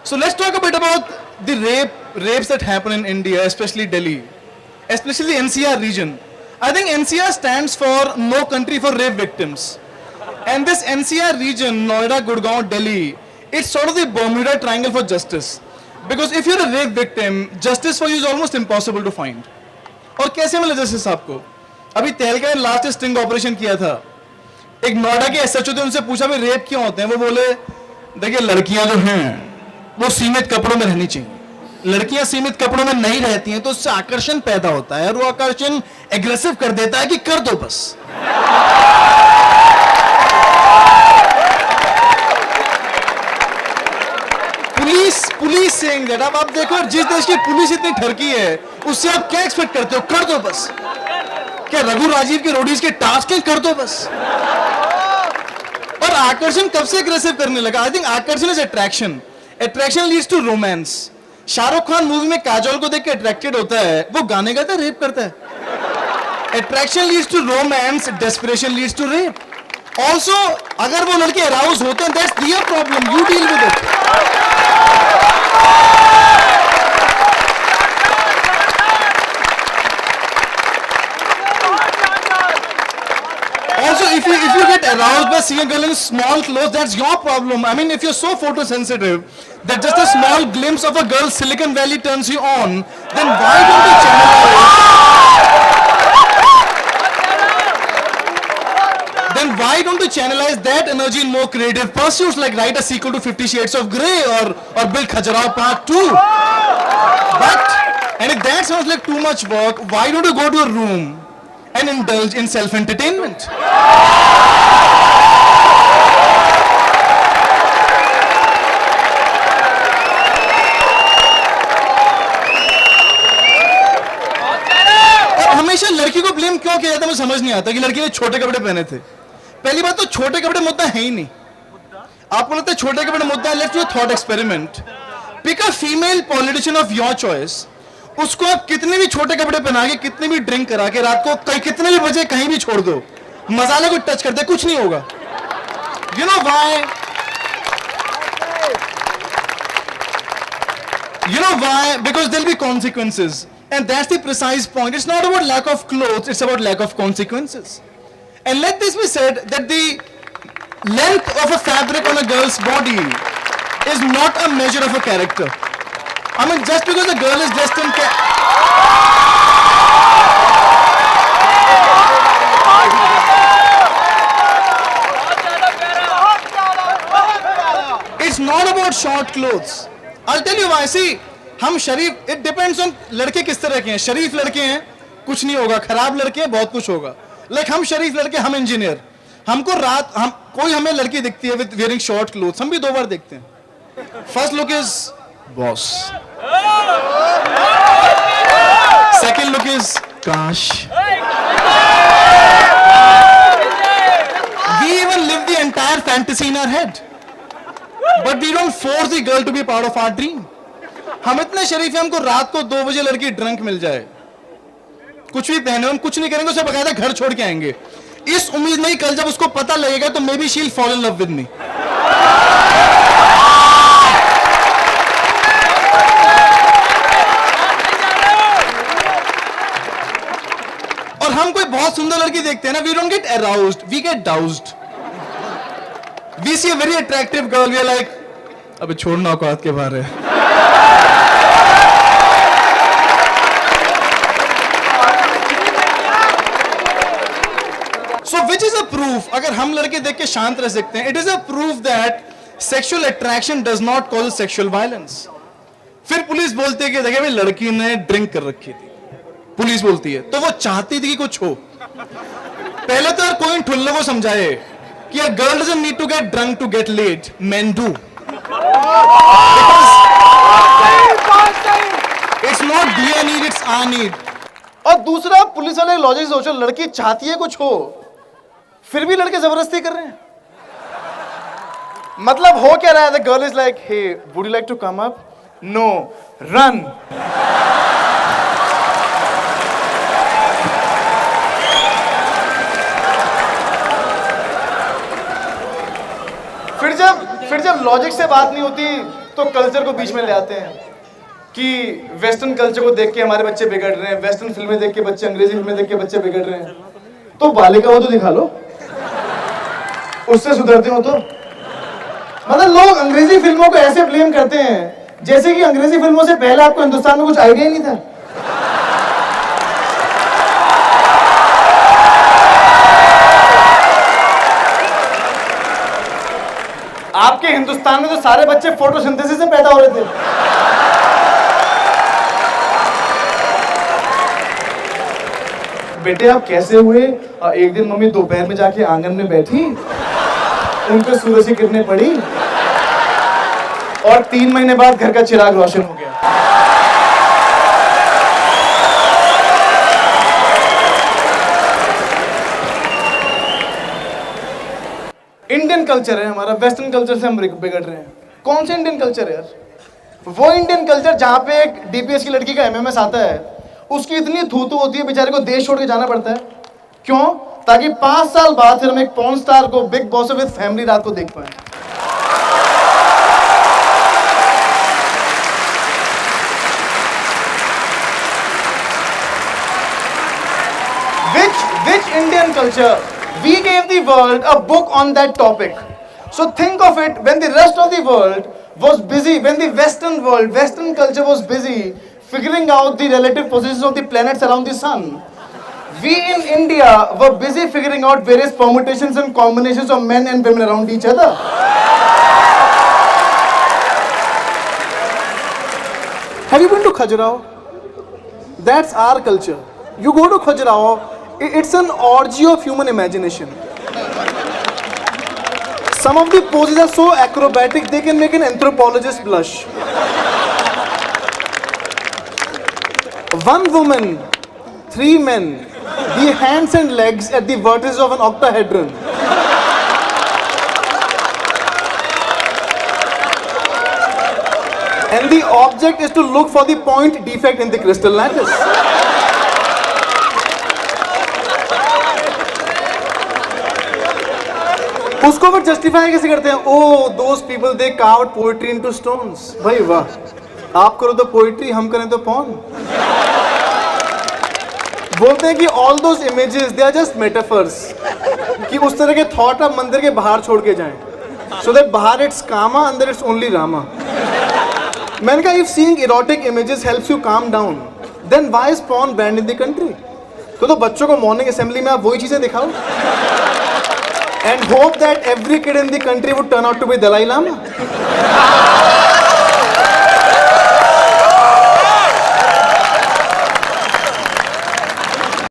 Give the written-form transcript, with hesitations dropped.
So let's talk a bit about the rapes that happen in India, especially Delhi, especially the NCR region. I think NCR stands for No Country for Rape Victims. And this NCR region, Noida, Gurgaon, Delhi, it's sort of the Bermuda Triangle for justice. Because if you're a rape victim, justice for you is almost impossible to find. और कैसे मिले justice आपको? अभी तहलका ने last sting operation किया था. एक नोएडा के एसएचओ थे, उनसे पूछा भाई रेप क्यों होते हैं? वो बोले देखिए लड़कियां जो हैं वो सीमित कपड़ों में रहनी चाहिए. लड़कियां सीमित कपड़ों में नहीं रहती हैं तो उससे आकर्षण पैदा होता है और वो आकर्षण एग्रेसिव कर देता है कि कर दो बस. Police saying that. अब आप देखो जिस देश की पुलिस इतनी ठरकी है उससे आप क्या एक्सपेक्ट करते हो? कर दो बस. क्या रघु राजीव के रोडीज के टास्क हैं? कर दो बस. और आकर्षण कब से एग्रेसिव करने लगा? आई थिंक आकर्षण is attraction. Attraction leads to romance. Shahrukh Khan movie में काजोल को देख के अट्रैक्टेड होता है, वो गाने गाता है, रेप करता है. Attraction leads to romance, desperation leads to rape. Also अगर वो लड़के अराउज होते हैं, that's their problem, you deal with it. Also, if you get aroused by seeing a girl in small clothes, that's your problem. I mean, if you're so photosensitive that just a small glimpse of a girl's Silicon Valley turns you on, then why don't you channelize? Then why don't you channelize that energy in more creative pursuits, like write a sequel to 50 Shades of Grey or build Khajuraho Part 2? And if that sounds like too much work, why don't you go to a room and indulge in self-entertainment? और हमेशा लड़की को blame क्यों किया जाता है, मुझे समझ नहीं आता कि लड़की ने छोटे कपड़े पहने थे. पहली बात तो छोटे कपड़े मुद्दा है ही नहीं. आपको लगता है छोटे कपड़े मुद्दा है? Let's do a thought experiment. Pick a female politician of your choice. उसको आप कितने भी छोटे कपड़े पहना के, कितने भी ड्रिंक करा के, रात को कितने भी बजे कहीं भी छोड़ दो, मसाले को टच कर दे, कुछ नहीं होगा. You know why? Because there'll be consequences, and that's the precise point. It's not about lack of clothes, it's about lack of consequences. And let this be said that the length of a fabric on a girl's body is not a measure of a character. I mean, just because a girl is dressed in it's not about short clothes. I'll tell you why. See, हम शरीफ, it depends on लड़के किस तरह के हैं. शरीफ लड़के हैं, कुछ नहीं होगा. खराब लड़के हैं, बहुत कुछ होगा. Like हम शरीफ लड़के, हम इंजीनियर, हमको रात कोई हमें लड़की दिखती है with wearing short clothes, हम भी दो बार देखते हैं. First look is boss. Second look is Kash. We even live the entire fantasy in our head, but we don't force the girl to be part of our dream. हम इतने शरीफ हैं, हमको रात को 2 बजे लड़की ड्रंक मिल जाए, कुछ भी पहने, हम कुछ नहीं करेंगे, उसे बकायदा घर छोड़ के आएंगे, इस उम्मीद में कल जब उसको पता लगेगा तो maybe she will fall in love with me. और हम कोई बहुत सुंदर लड़की देखते हैं ना, we don't get aroused, we get doused. We see a very attractive girl, we are like अबे छोड़ना औकात के बाहर है. So which is a proof, अगर हम लड़के देख के शांत रह सकते हैं, it is a proof that sexual attraction does not cause sexual violence. फिर पुलिस बोलती है कि देखिए भाई लड़की ने ड्रिंक कर रखी थी, पुलिस बोलती है तो वो चाहती थी कि कुछ हो. पहले तो यार कोई ठुल्ले को समझाए कि a girl doesn't need to get drunk to get laid, men do. It's not their need, it's our need. और दूसरा पुलिस वाले लॉजिक सोचो, लड़की चाहती है कुछ हो, फिर भी लड़के जबरदस्ती कर रहे हैं. मतलब हो क्या रहा है? The girl is like, hey, would you like to come up? No, run. फिर जब लॉजिक से बात नहीं होती, तो कल्चर को बीच में ले आते हैं कि वेस्टर्न कल्चर को देख के हमारे बच्चे बिगड़ रहे हैं, वेस्टर्न फिल्में देख के बच्चे, अंग्रेजी फिल्में देख के बच्चे बिगड़ रहे हैं। तो बालिका वो तो दिखा लो, उससे सुधरते हो तो। मतलब लोग अंग्रेजी फिल्मों को ऐसे ब्लेम करते हैं जैसे कि अंग्रेजी फिल्मों से पहले आपको हिंदुस्तान में कुछ आइडिया ही नहीं था। आपके हिंदुस्तान में तो सारे बच्चे फोटोसिंथेसिस से पैदा हो रहे थे। बेटे आप कैसे हुए? एक दिन मम्मी दोपहर में जाके आंगन में बैठी, उन पे सूरज की किरणें पड़ी और 3 महीने बाद घर का चिराग रोशन हो गया। इंडियन कल्चर है हमारा, वेस्टर्न कल्चर से हम बिगड़ रहे हैं। कौन सा इंडियन कल्चर है यार? वो इंडियन कल्चर जहां पे एक डीपीएस की लड़की का एमएमएस आता है, उसकी इतनी थूथू होती है, बेचारे को देश छोड़ के जाना पड़ता है। क्यों? ताकि 5 साल बाद फिर हम एक पॉर्न स्टार को बिग बॉस विद फैमिली रात को देख पाए। Which Indian culture? We gave the world a book on that topic. So think of it, when the rest of the world was busy, when the Western world, Western culture was busy figuring out the relative positions of the planets around the sun, we in India were busy figuring out various permutations and combinations of men and women around each other. Have you been to Khajuraho? That's our culture. You go to Khajuraho, it's an orgy of human imagination. Some of the poses are so acrobatic they can make an anthropologist blush. One woman, 3 men, the hands and legs at the vertices of an octahedron. And the object is to look for the point defect in the crystal lattice. उसको फिर justify कैसे करते हैं? Oh those people they carved poetry into stones. भाई वाह, आप करो तो पोएट्री, हम करें तो पॉर्न। बोलते हैं कि all those images they are just metaphors, कि उस तरह के थॉट आप मंदिर के बाहर छोड़ के जाएं, सो दैट बाहर इट्स कामा, अंदर इट्स ओनली रामा। मैंने कहा if seeing erotic images helps you calm down, then why is porn banned in the country? तो बच्चों को मॉर्निंग असेंबली में आप वही चीजें दिखाओ and hope that every kid in the country would turn out to be Dalai Lama.